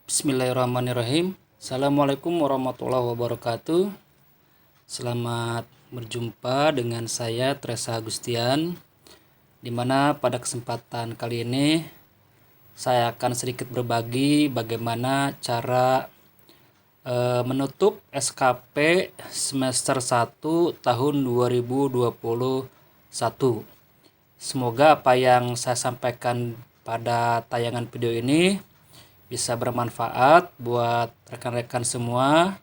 Bismillahirrahmanirrahim. Assalamualaikum warahmatullahi wabarakatuh. Selamat berjumpa dengan saya Tresa Agustian, di mana pada kesempatan kali ini saya akan sedikit berbagi bagaimana cara menutup SKP semester 1 tahun 2021. Semoga apa yang saya sampaikan pada tayangan video ini bisa bermanfaat buat rekan-rekan semua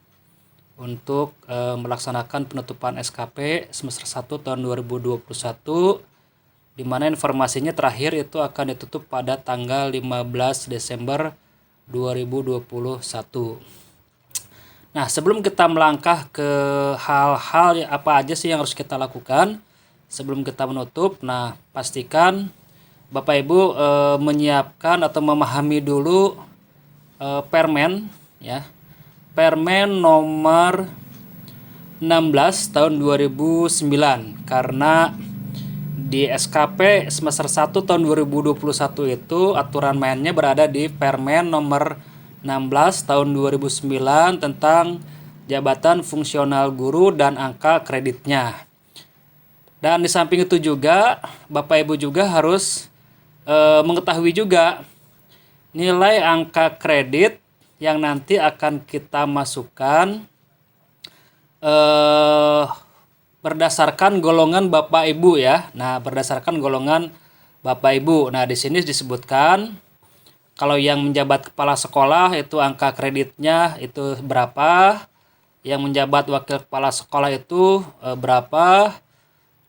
untuk melaksanakan penutupan SKP semester 1 tahun 2021, di mana informasinya terakhir itu akan ditutup pada tanggal 15 Desember 2021. Nah, sebelum kita melangkah ke hal-hal apa aja sih yang harus kita lakukan sebelum kita menutup, nah pastikan Bapak Ibu menyiapkan atau memahami dulu Permen ya. Permen nomor 16 tahun 2009, karena di SKP semester 1 tahun 2021 itu aturan mainnya berada di Permen nomor 16 tahun 2009 tentang jabatan fungsional guru dan angka kreditnya. Dan di samping itu juga Bapak Ibu juga harus mengetahui juga nilai angka kredit yang nanti akan kita masukkan berdasarkan golongan Bapak Ibu ya. Nah, berdasarkan golongan Bapak Ibu. Nah, di sini disebutkan kalau yang menjabat kepala sekolah itu angka kreditnya itu berapa, yang menjabat wakil kepala sekolah itu berapa,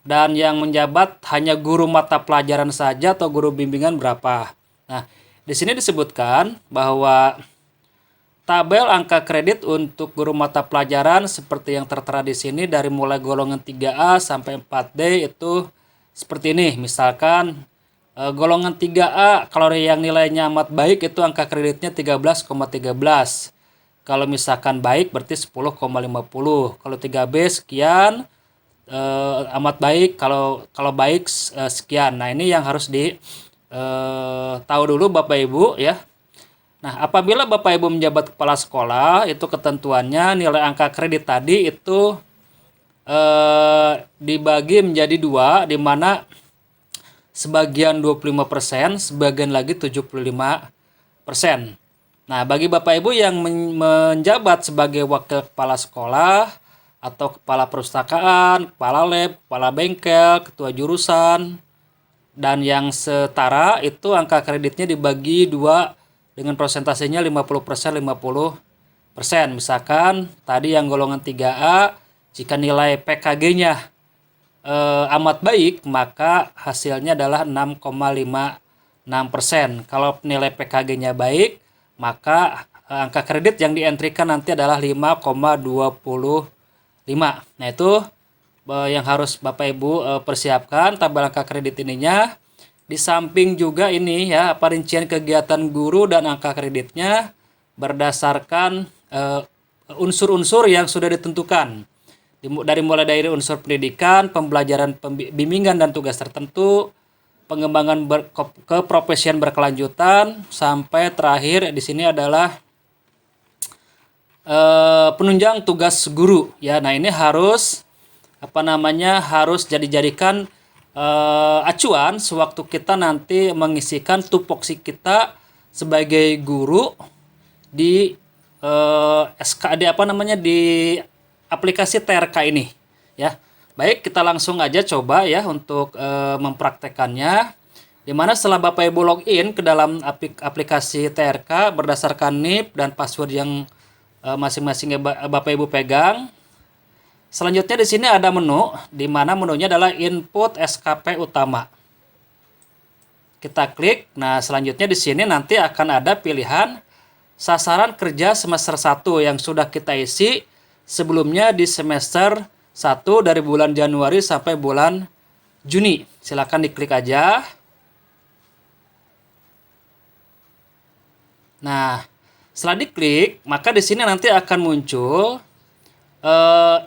dan yang menjabat hanya guru mata pelajaran saja atau guru bimbingan berapa. Nah, di sini disebutkan bahwa tabel angka kredit untuk guru mata pelajaran seperti yang tertera di sini dari mulai golongan 3A sampai 4D itu seperti ini. Misalkan golongan 3A kalau yang nilainya amat baik itu angka kreditnya 13,13. Kalau misalkan baik berarti 10,50. Kalau 3B sekian, amat baik, kalau baik sekian. Nah, ini yang harus tahu dulu Bapak Ibu ya. Nah, apabila Bapak Ibu menjabat kepala sekolah, itu ketentuannya nilai angka kredit tadi itu dibagi menjadi dua, di mana sebagian 25%, sebagian lagi 75%. Nah, bagi Bapak Ibu yang menjabat sebagai wakil kepala sekolah atau kepala perpustakaan, kepala lab, kepala bengkel, ketua jurusan, dan yang setara itu angka kreditnya dibagi dua dengan persentasenya 50%, 50%. Misalkan tadi yang golongan 3A, jika nilai PKG-nya amat baik, maka hasilnya adalah 6,56%. Kalau nilai PKG-nya baik, maka angka kredit yang dientrikan nanti adalah 5,25. Nah, itu yang harus Bapak Ibu persiapkan tabel angka kredit ininya. Di samping juga ini ya, perincian kegiatan guru dan angka kreditnya berdasarkan unsur-unsur yang sudah ditentukan. Mulai dari unsur pendidikan, pembelajaran bimbingan dan tugas tertentu, pengembangan keprofesian berkelanjutan, sampai terakhir di sini adalah penunjang tugas guru ya. Nah, ini harus harus dijadikan acuan sewaktu kita nanti mengisikan tupoksi kita sebagai guru di di aplikasi TRK ini ya. Baik, kita langsung aja coba ya untuk mempraktekannya, dimana setelah Bapak Ibu login ke dalam aplikasi TRK berdasarkan NIP dan password yang masing-masing Bapak Ibu pegang. Selanjutnya di sini ada menu, di mana menunya adalah input SKP utama. Kita klik. Nah, selanjutnya di sini nanti akan ada pilihan sasaran kerja semester 1 yang sudah kita isi sebelumnya di semester 1 dari bulan Januari sampai bulan Juni. Silakan diklik aja. Nah, setelah diklik, maka di sini nanti akan muncul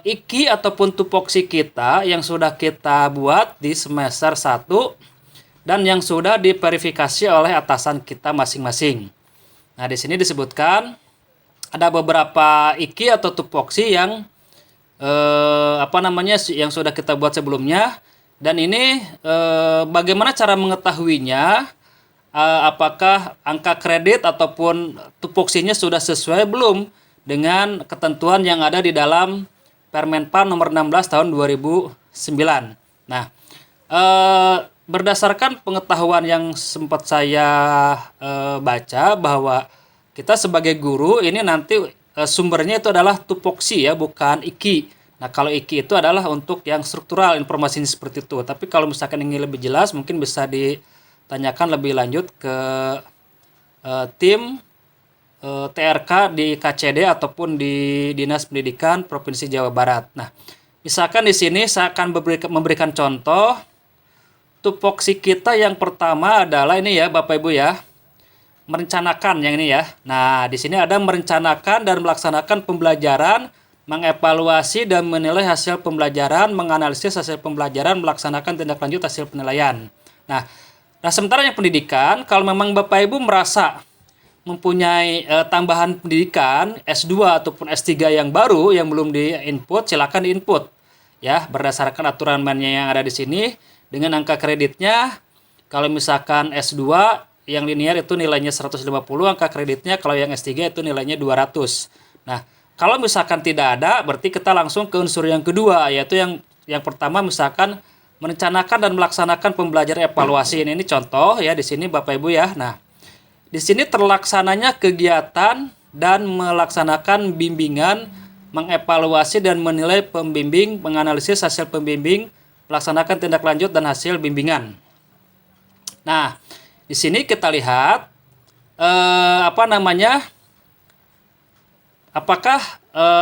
IKI ataupun tupoksi kita yang sudah kita buat di semester 1 dan yang sudah diverifikasi oleh atasan kita masing-masing. Nah, di sini disebutkan ada beberapa IKI atau tupoksi yang yang sudah kita buat sebelumnya, dan ini bagaimana cara mengetahuinya, apakah angka kredit ataupun tupoksinya sudah sesuai belum dengan ketentuan yang ada di dalam Permenpan nomor 16 tahun 2009. Nah, berdasarkan pengetahuan yang sempat saya baca, bahwa kita sebagai guru ini nanti sumbernya itu adalah tupoksi ya, bukan IKI. Nah, kalau IKI itu adalah untuk yang struktural, informasinya seperti itu. Tapi kalau misalkan ingin lebih jelas, mungkin bisa ditanyakan lebih lanjut ke tim TRK di KCD ataupun di Dinas Pendidikan Provinsi Jawa Barat. Nah, misalkan di sini saya akan memberikan contoh tupoksi kita. Yang pertama adalah ini ya, Bapak Ibu ya, merencanakan yang ini ya. Nah, di sini ada merencanakan dan melaksanakan pembelajaran, mengevaluasi dan menilai hasil pembelajaran, menganalisis hasil pembelajaran, melaksanakan tindak lanjut hasil penilaian. Nah, sementara yang pendidikan, kalau memang Bapak Ibu merasa mempunyai tambahan pendidikan S2 ataupun S3 yang baru yang belum di-input, silakan di-input ya, berdasarkan aturan mainnya yang ada di sini dengan angka kreditnya. Kalau misalkan S2 yang linear itu nilainya 150, angka kreditnya kalau yang S3 itu nilainya 200. Nah, kalau misalkan tidak ada, berarti kita langsung ke unsur yang kedua, yaitu yang pertama misalkan merencanakan dan melaksanakan pembelajaran evaluasi. Ini contoh ya di sini Bapak Ibu ya. Nah, di sini terlaksananya kegiatan dan melaksanakan bimbingan, mengevaluasi dan menilai pembimbing, menganalisis hasil pembimbing, melaksanakan tindak lanjut dan hasil bimbingan. Nah, di sini kita lihat apakah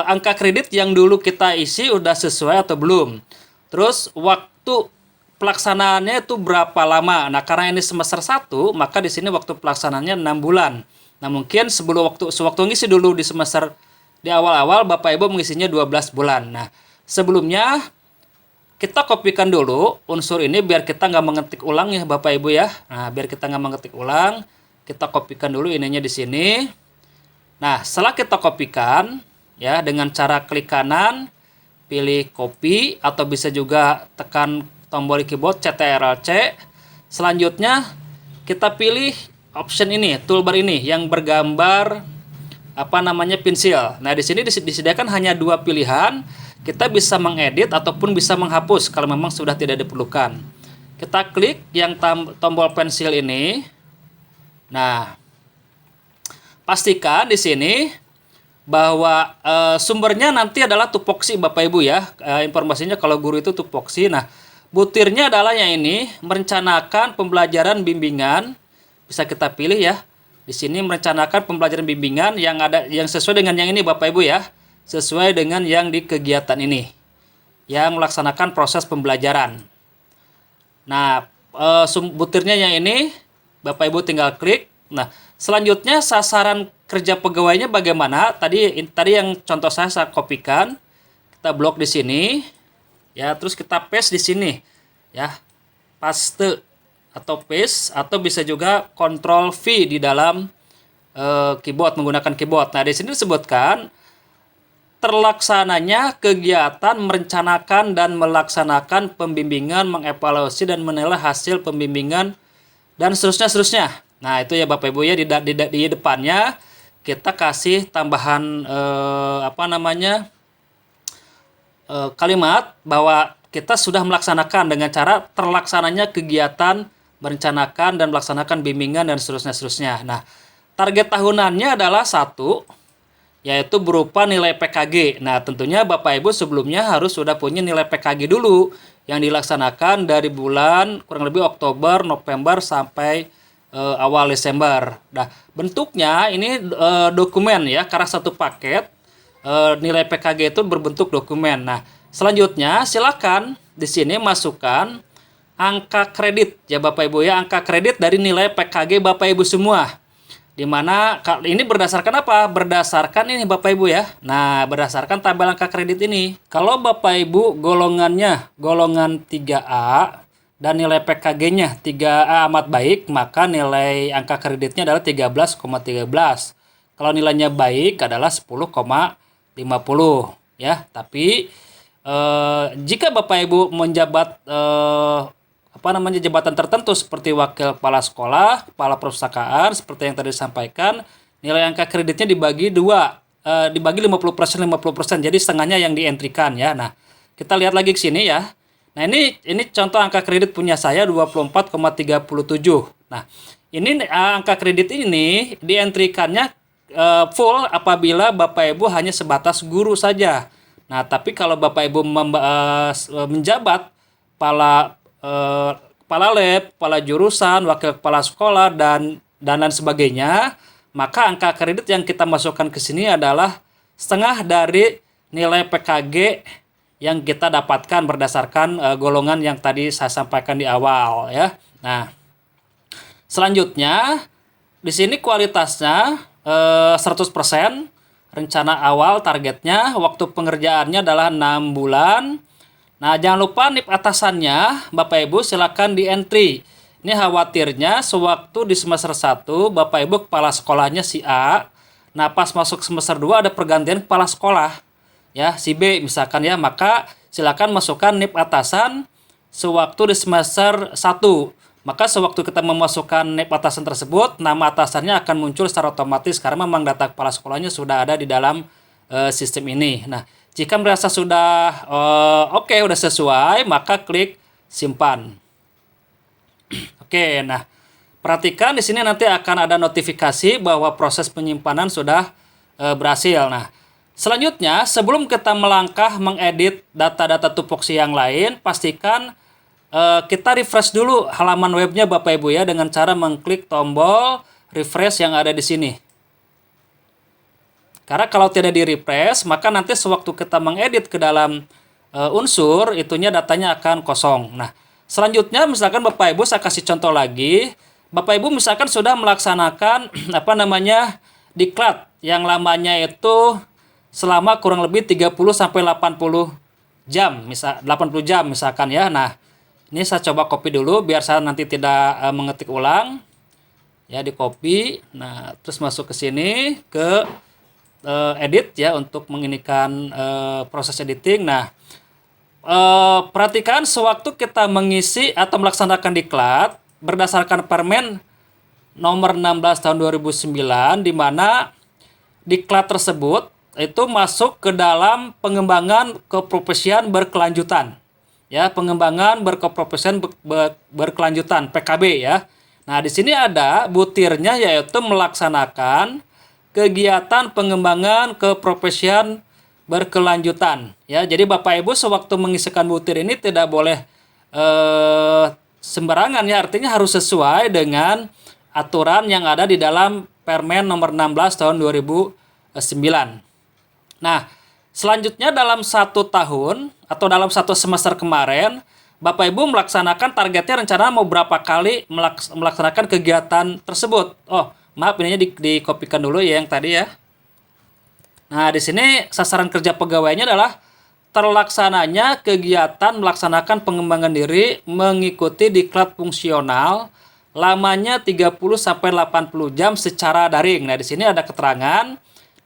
angka kredit yang dulu kita isi udah sesuai atau belum. Terus waktu pelaksanaannya itu berapa lama. Nah, karena ini semester 1, maka di sini waktu pelaksanaannya 6 bulan. Nah, mungkin sewaktu ngisi dulu di awal-awal Bapak Ibu mengisinya 12 bulan. Nah, sebelumnya kita kopikan dulu unsur ini biar kita nggak mengetik ulang ya Bapak Ibu ya. Nah, biar kita nggak mengetik ulang, kita kopikan dulu ininya di sini. Nah, setelah kita kopikan ya dengan cara klik kanan, pilih copy atau bisa juga tekan tombol keyboard CTRL-C. Selanjutnya kita pilih option ini, toolbar ini yang bergambar pensil. Nah, di sini disediakan hanya 2 pilihan. Kita bisa mengedit ataupun bisa menghapus kalau memang sudah tidak diperlukan. Kita klik yang tombol pensil ini. Nah, pastikan di sini bahwa sumbernya nanti adalah tupoksi Bapak Ibu ya. Informasinya kalau guru itu tupoksi. Nah, butirnya adalah yang ini, merencanakan pembelajaran bimbingan. Bisa kita pilih ya. Di sini merencanakan pembelajaran bimbingan yang sesuai dengan yang ini Bapak Ibu ya. Sesuai dengan yang di kegiatan ini. Yang melaksanakan proses pembelajaran. Nah, butirnya yang ini Bapak Ibu tinggal klik. Nah, selanjutnya sasaran kerja pegawainya bagaimana? Tadi yang contoh saya kopikan. Kita blok di sini. Ya, terus kita paste di sini. Ya. Paste atau paste atau bisa juga Ctrl V di dalam keyboard menggunakan keyboard. Nah, di sini disebutkan terlaksananya kegiatan merencanakan dan melaksanakan pembimbingan, mengevaluasi dan menilai hasil pembimbingan dan seterusnya. Nah, itu ya Bapak Ibu ya, di depannya kita kasih tambahan kalimat bahwa kita sudah melaksanakan dengan cara terlaksananya kegiatan merencanakan dan melaksanakan bimbingan dan seterusnya. Nah, target tahunannya adalah 1, yaitu berupa nilai PKG. Nah, tentunya Bapak Ibu sebelumnya harus sudah punya nilai PKG dulu yang dilaksanakan dari bulan kurang lebih Oktober, November sampai awal Desember. Nah, bentuknya ini dokumen ya, karena satu paket nilai PKG itu berbentuk dokumen. Nah, selanjutnya silakan di sini masukkan angka kredit ya Bapak Ibu ya, angka kredit dari nilai PKG Bapak Ibu semua. Dimana ini berdasarkan apa? Berdasarkan ini Bapak Ibu ya. Nah, berdasarkan tabel angka kredit ini. Kalau Bapak Ibu golongannya golongan 3A, dan nilai PKG-nya amat baik, maka nilai angka kreditnya adalah 13,13. Kalau nilainya baik adalah 10,50 ya. Tapi jika Bapak Ibu menjabat jabatan tertentu seperti wakil kepala sekolah, kepala perpustakaan seperti yang tadi disampaikan, nilai angka kreditnya dibagi dua, dibagi 50% 50%. Jadi setengahnya yang dientrikan ya. Nah, kita lihat lagi ke sini ya. Nah, ini contoh angka kredit punya saya 24,37. Nah, ini angka kredit ini dientrikannya full apabila Bapak Ibu hanya sebatas guru saja. Nah, tapi kalau Bapak Ibu menjabat kepala lab, kepala jurusan, wakil kepala sekolah dan lain sebagainya, maka angka kredit yang kita masukkan ke sini adalah setengah dari nilai PKG yang kita dapatkan berdasarkan golongan yang tadi saya sampaikan di awal ya. Nah, selanjutnya di sini kualitasnya 100%, rencana awal targetnya, waktu pengerjaannya adalah 6 bulan. Nah, jangan lupa NIP atasannya, Bapak Ibu silakan di entry. Ini khawatirnya sewaktu di semester 1, Bapak Ibu kepala sekolahnya si A. Nah, pas masuk semester 2 ada pergantian kepala sekolah. Ya, si B misalkan ya, maka silakan masukkan NIP atasan sewaktu di semester 1. Maka sewaktu kita memasukkan NIP atasan tersebut, nama atasannya akan muncul secara otomatis karena memang data kepala sekolahnya sudah ada di dalam sistem ini. Nah, jika merasa sudah oke, udah sesuai, maka klik simpan. Oke, nah perhatikan di sini nanti akan ada notifikasi bahwa proses penyimpanan sudah berhasil. Nah, selanjutnya sebelum kita melangkah mengedit data-data tupoksi yang lain, pastikan kita refresh dulu halaman webnya Bapak Ibu ya dengan cara mengklik tombol refresh yang ada di sini. Karena kalau tidak di refresh, maka nanti sewaktu kita mengedit ke dalam unsur, itunya datanya akan kosong. Nah, selanjutnya misalkan Bapak Ibu saya kasih contoh lagi. Bapak Ibu misalkan sudah melaksanakan diklat yang lamanya itu selama kurang lebih 30 sampai 80 jam, 80 jam misalkan ya. Nah, ini saya coba copy dulu biar saya nanti tidak mengetik ulang. Ya, di copy. Nah, terus masuk ke sini ke edit ya untuk menginikan proses editing. Nah, perhatikan sewaktu kita mengisi atau melaksanakan diklat berdasarkan Permen nomor 16 tahun 2009, di mana diklat tersebut itu masuk ke dalam pengembangan keprofesian berkelanjutan. Ya, pengembangan berkeprofesian berkelanjutan PKB ya. Nah, di sini ada butirnya yaitu melaksanakan kegiatan pengembangan keprofesian berkelanjutan ya. Jadi Bapak Ibu sewaktu mengisikan butir ini tidak boleh sembarangan ya, artinya harus sesuai dengan aturan yang ada di dalam Permen nomor 16 tahun 2009. Nah, selanjutnya dalam 1 tahun atau dalam 1 semester kemarin, Bapak Ibu melaksanakan targetnya rencana mau berapa kali melaksanakan kegiatan tersebut. Oh, maaf, ininya dikopikan dulu ya yang tadi ya. Nah, di sini sasaran kerja pegawainya adalah terlaksananya kegiatan melaksanakan pengembangan diri mengikuti diklat fungsional lamanya 30 sampai 80 jam secara daring. Nah, di sini ada keterangan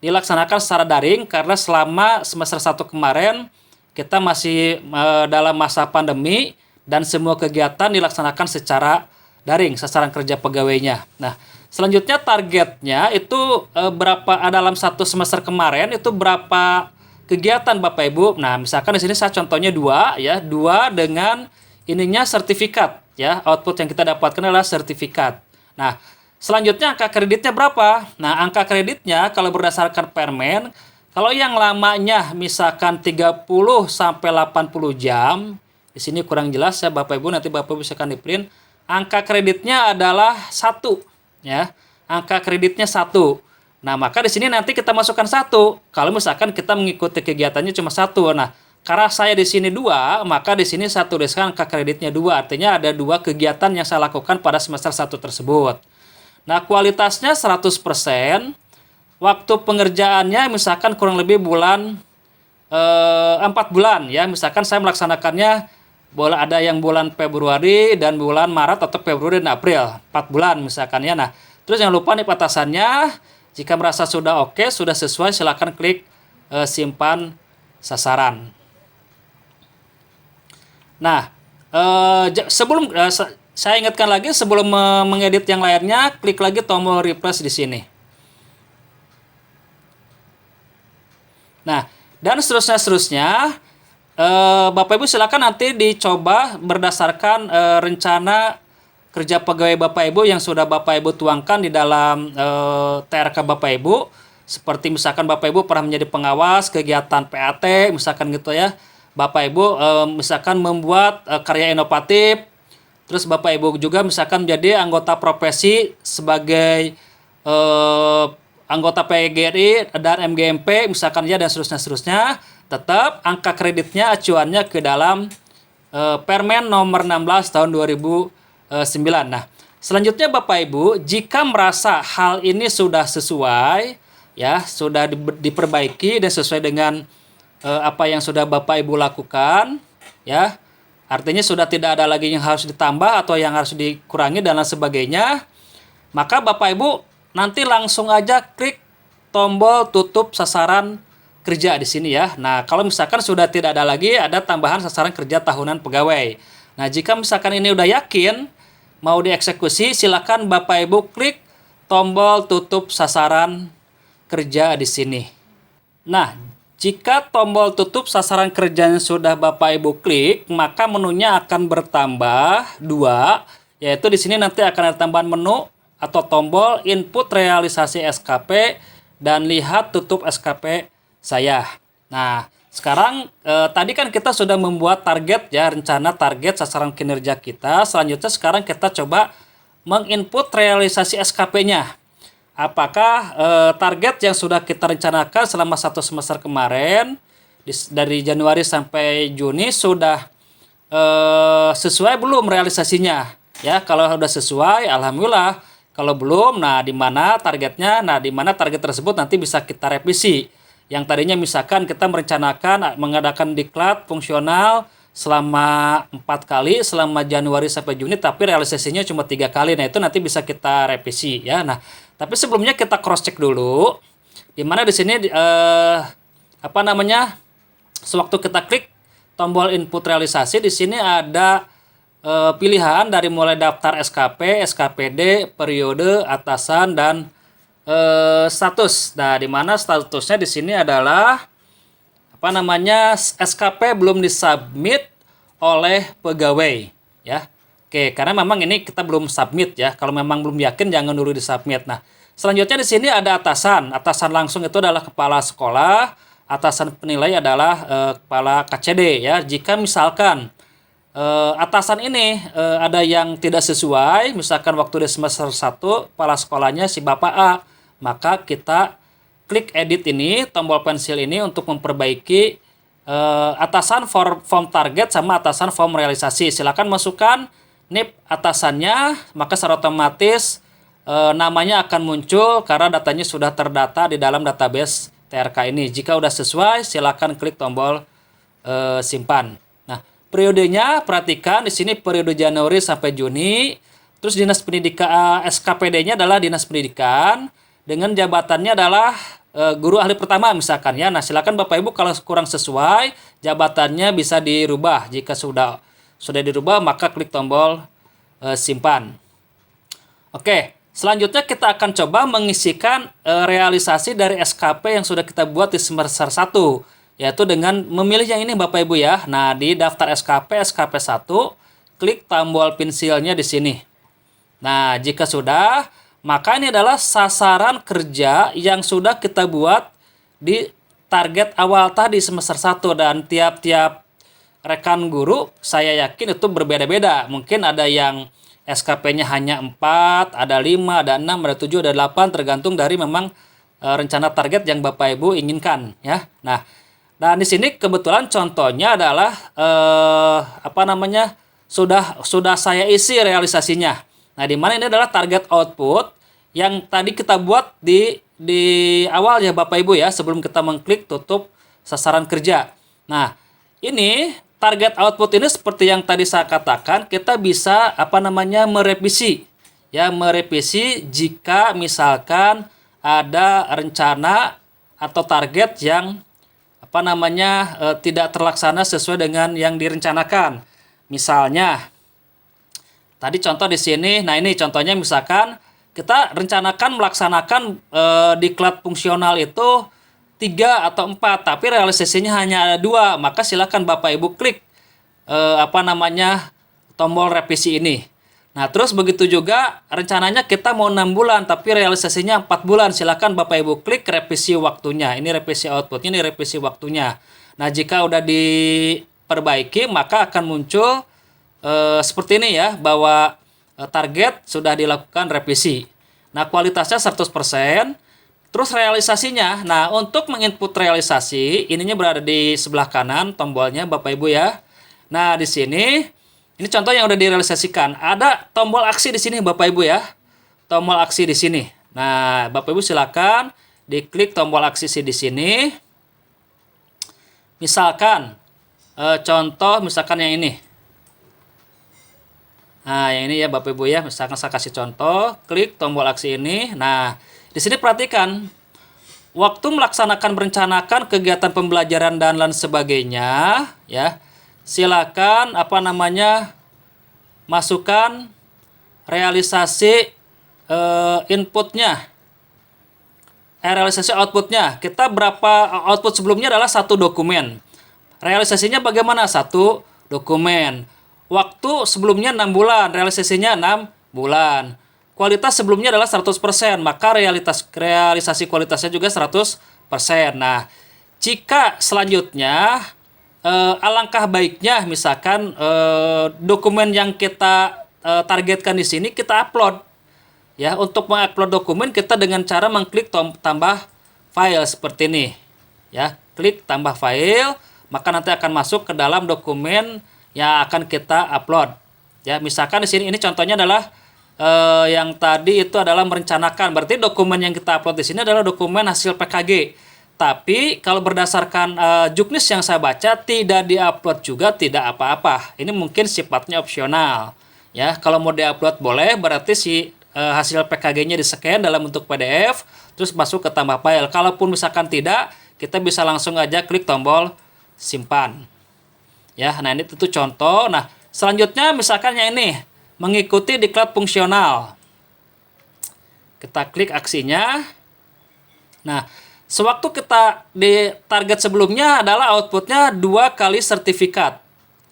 dilaksanakan secara daring karena selama semester 1 kemarin kita masih dalam masa pandemi dan semua kegiatan dilaksanakan secara daring, sasaran kerja pegawainya. Nah, selanjutnya targetnya itu berapa dalam 1 semester kemarin itu berapa kegiatan Bapak Ibu. Nah, misalkan di sini saya contohnya 2 ya, 2 dengan ininya sertifikat ya. Output yang kita dapatkan adalah sertifikat. Nah, selanjutnya angka kreditnya berapa? Nah, angka kreditnya kalau berdasarkan Permen, kalau yang lamanya misalkan 30 sampai 80 jam, di sini kurang jelas ya Bapak Ibu, nanti Bapak Ibu bisa di print. Angka kreditnya adalah 1 ya. Angka kreditnya 1. Nah, maka di sini nanti kita masukkan 1. Kalau misalkan kita mengikuti kegiatannya cuma 1. Nah, karena saya di sini 2, maka di sini saya tuliskan angka kreditnya 2. Artinya ada 2 kegiatan yang saya lakukan pada semester 1 tersebut. Nah, kualitasnya 100%. Waktu pengerjaannya misalkan kurang lebih 4 bulan ya. Misalkan saya melaksanakannya Ada yang bulan Februari dan bulan Maret atau Februari dan April, 4 bulan misalkan ya. Nah, terus jangan lupa nih batasannya, jika merasa sudah oke, sudah sesuai, silakan klik simpan sasaran. Nah, sebelum saya ingatkan lagi, sebelum mengedit yang lainnya, klik lagi tombol refresh di sini. Nah, dan seterusnya, Bapak Ibu silakan nanti dicoba berdasarkan rencana kerja pegawai Bapak Ibu yang sudah Bapak Ibu tuangkan di dalam TRK Bapak Ibu. Seperti misalkan Bapak Ibu pernah menjadi pengawas kegiatan PAT, misalkan gitu ya. Bapak Ibu misalkan membuat karya inovatif. Terus Bapak Ibu juga misalkan menjadi anggota profesi sebagai anggota PGRI dan MGMP misalkan ya, dan seterusnya, tetap angka kreditnya acuannya ke dalam Permen nomor 16 tahun 2009. Nah, selanjutnya Bapak Ibu, jika merasa hal ini sudah sesuai ya, sudah diperbaiki dan sesuai dengan apa yang sudah Bapak Ibu lakukan ya, artinya sudah tidak ada lagi yang harus ditambah atau yang harus dikurangi dan lain sebagainya, maka Bapak Ibu nanti langsung aja klik tombol tutup sasaran kerja di sini ya. Nah, kalau misalkan sudah tidak ada lagi ada tambahan sasaran kerja tahunan pegawai. Nah, jika misalkan ini udah yakin mau dieksekusi, silakan Bapak Ibu klik tombol tutup sasaran kerja di sini. Nah, jika tombol tutup sasaran kerjanya sudah Bapak Ibu klik, maka menunya akan bertambah 2, yaitu di sini nanti akan ada tambahan menu atau tombol input realisasi SKP dan lihat tutup SKP saya. Nah, sekarang tadi kan kita sudah membuat target ya, rencana target sasaran kinerja kita. Selanjutnya sekarang kita coba menginput realisasi SKP-nya. Apakah target yang sudah kita rencanakan selama 1 semester kemarin dari Januari sampai Juni sudah sesuai belum realisasinya? Ya, kalau sudah sesuai, alhamdulillah. Kalau belum, nah di mana targetnya? Nah, di mana target tersebut nanti bisa kita revisi. Yang tadinya misalkan kita merencanakan mengadakan diklat fungsional selama 4 kali selama Januari sampai Juni, tapi realisasinya cuma 3 kali. Nah, itu nanti bisa kita revisi ya. Nah, tapi sebelumnya kita cross check dulu. Di mana di sini sewaktu kita klik tombol input realisasi, di sini ada pilihan dari mulai daftar SKP, SKPD, periode, atasan, dan status. Nah, di mana statusnya di sini adalah SKP belum disubmit oleh pegawai ya. Oke, karena memang ini kita belum submit ya. Kalau memang belum yakin jangan dulu disubmit. Nah, selanjutnya di sini ada atasan. Atasan langsung itu adalah kepala sekolah, atasan penilai adalah kepala KCD ya. Jika misalkan atasan ini ada yang tidak sesuai, misalkan waktu di semester 1 kepala sekolahnya si Bapak A, maka kita klik edit ini, tombol pensil ini untuk memperbaiki atasan form target sama atasan form realisasi. Silakan masukkan NIP atasannya, maka secara otomatis namanya akan muncul karena datanya sudah terdata di dalam database TRK ini. Jika sudah sesuai, silakan klik tombol simpan. Nah, periodenya perhatikan di sini periode Januari sampai Juni. Terus dinas pendidikan SKPD-nya adalah dinas pendidikan dengan jabatannya adalah guru ahli pertama misalkan ya. Nah, silakan Bapak Ibu kalau kurang sesuai jabatannya bisa dirubah. Jika sudah dirubah maka klik tombol simpan. Oke, selanjutnya kita akan coba mengisikan realisasi dari SKP yang sudah kita buat di semester 1. Yaitu dengan memilih yang ini Bapak Ibu ya. Nah, di daftar SKP 1, klik tombol pensilnya di sini. Nah, jika sudah, maka ini adalah sasaran kerja yang sudah kita buat di target awal tadi semester 1. Dan tiap-tiap rekan guru saya yakin itu berbeda-beda. Mungkin ada yang SKP-nya hanya 4, ada 5, ada 6, ada 7, ada 8, tergantung dari memang rencana target yang Bapak Ibu inginkan ya. Nah, dan di sini kebetulan contohnya adalah sudah saya isi realisasinya. Nah, di mana ini adalah target output yang tadi kita buat di awal ya Bapak Ibu ya, sebelum kita mengklik tutup sasaran kerja. Nah, ini target output ini seperti yang tadi saya katakan, kita bisa merevisi. Ya, merevisi jika misalkan ada rencana atau target yang tidak terlaksana sesuai dengan yang direncanakan. Misalnya tadi contoh di sini, nah ini contohnya misalkan kita rencanakan melaksanakan diklat fungsional itu 3 atau 4, tapi realisasinya hanya ada 2, maka silakan Bapak Ibu klik tombol revisi ini. Nah, terus begitu juga rencananya kita mau 6 bulan, tapi realisasinya 4 bulan. Silakan Bapak Ibu klik revisi waktunya. Ini revisi outputnya, ini revisi waktunya. Nah, jika udah diperbaiki, maka akan muncul seperti ini ya, bahwa target sudah dilakukan revisi. Nah, kualitasnya 100%. Terus realisasinya, nah untuk menginput realisasi, ininya berada di sebelah kanan tombolnya Bapak Ibu ya. Nah, di sini ini contoh yang udah direalisasikan. Ada tombol aksi di sini Bapak Ibu ya. Tombol aksi di sini. Nah, Bapak Ibu silakan diklik tombol aksi di sini. Misalkan contoh misalkan yang ini. Nah, yang ini ya Bapak Ibu ya. Misalkan saya kasih contoh, klik tombol aksi ini. Nah, di sini perhatikan waktu merencanakan kegiatan pembelajaran dan lain sebagainya ya. Silakan masukkan realisasi inputnya, realisasi outputnya. Kita berapa output sebelumnya adalah 1 dokumen. Realisasinya bagaimana? 1 dokumen. Waktu sebelumnya 6 bulan, realisasinya 6 bulan. Kualitas sebelumnya adalah 100%, maka realisasi kualitasnya juga 100%. Nah, jika selanjutnya alangkah baiknya misalkan dokumen yang kita targetkan di sini kita upload. Ya, untuk mengupload dokumen kita dengan cara mengklik tambah file seperti ini. Ya, klik tambah file, maka nanti akan masuk ke dalam dokumen yang akan kita upload. Ya, misalkan di sini ini contohnya adalah yang tadi itu adalah merencanakan. Berarti dokumen yang kita upload di sini adalah dokumen hasil PKG. Tapi kalau berdasarkan juknis yang saya baca tidak diupload juga tidak apa-apa. Ini mungkin sifatnya opsional. Ya, kalau mau diupload boleh, berarti hasil PKG-nya di-scan dalam bentuk PDF terus masuk ke tambah file. Kalaupun misalkan tidak, kita bisa langsung aja klik tombol simpan. Ya, nah ini tentu contoh. Nah, selanjutnya misalkan yang ini mengikuti diklat fungsional. Kita klik aksinya. Nah, sewaktu kita di target sebelumnya adalah outputnya 2 kali sertifikat.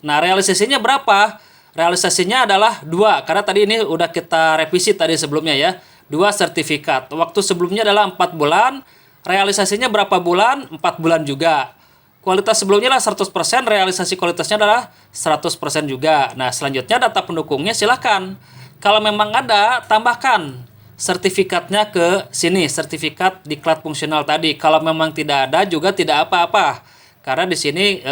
Nah, realisasinya berapa? Realisasinya adalah 2, karena tadi ini udah kita revisi tadi sebelumnya ya. 2 sertifikat. Waktu sebelumnya adalah 4 bulan. Realisasinya berapa bulan? 4 bulan juga. Kualitas sebelumnya adalah 100%, realisasi kualitasnya adalah 100% juga. Nah, selanjutnya data pendukungnya silahkan. Kalau memang ada, tambahkan sertifikatnya ke sini, sertifikat diklat fungsional tadi. Kalau memang tidak ada juga tidak apa-apa. Karena di sini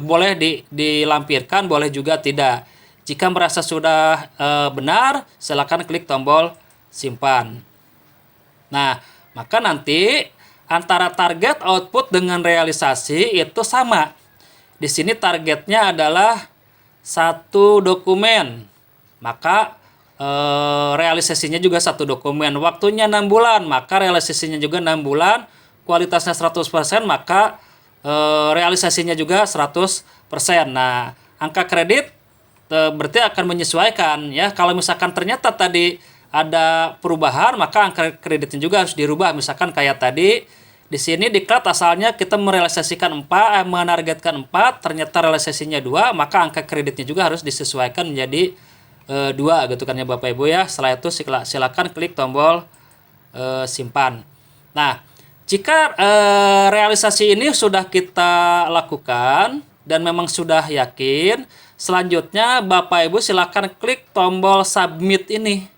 boleh dilampirkan, boleh juga tidak. Jika merasa sudah benar, silahkan klik tombol simpan. Nah, maka nanti antara target output dengan realisasi itu sama. Di sini targetnya adalah 1 dokumen. Maka realisasinya juga 1 dokumen. Waktunya 6 bulan, maka realisasinya juga 6 bulan. Kualitasnya 100%, maka realisasinya juga 100%. Nah, angka kredit berarti akan menyesuaikan ya. Kalau misalkan ternyata tadi ada perubahan, maka angka kreditnya juga harus dirubah. Misalkan kayak tadi di sini diklat asalnya kita menargetkan 4, ternyata realisasinya 2, maka angka kreditnya juga harus disesuaikan menjadi 2 gitu kan ya Bapak Ibu ya. Setelah itu silakan klik tombol simpan. Nah, jika realisasi ini sudah kita lakukan dan memang sudah yakin, selanjutnya Bapak Ibu silakan klik tombol submit ini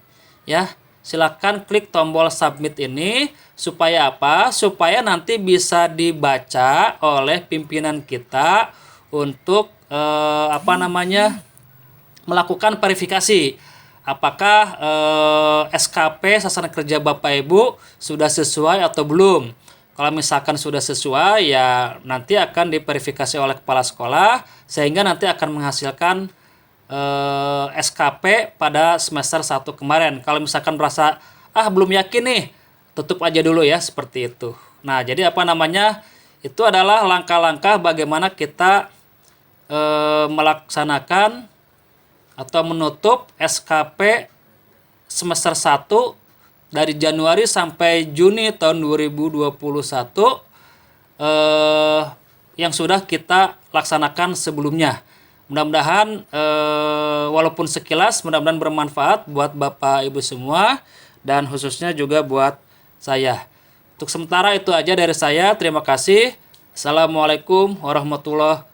ya. Silakan klik tombol submit ini supaya apa? Supaya nanti bisa dibaca oleh pimpinan kita untuk melakukan verifikasi. Apakah SKP sasaran kerja Bapak Ibu sudah sesuai atau belum? Kalau misalkan sudah sesuai, ya nanti akan diverifikasi oleh kepala sekolah sehingga nanti akan menghasilkan SKP pada semester 1 kemarin. Kalau misalkan merasa belum yakin nih, tutup aja dulu ya, seperti itu. Nah, jadi apa namanya? Itu adalah langkah-langkah bagaimana kita melaksanakan atau menutup SKP semester 1 dari Januari sampai Juni tahun 2021 yang sudah kita laksanakan sebelumnya. Mudah-mudahan walaupun sekilas, mudah-mudahan bermanfaat buat Bapak Ibu semua dan khususnya juga buat saya. Untuk sementara itu aja dari saya. Terima kasih. Assalamualaikum warahmatullahi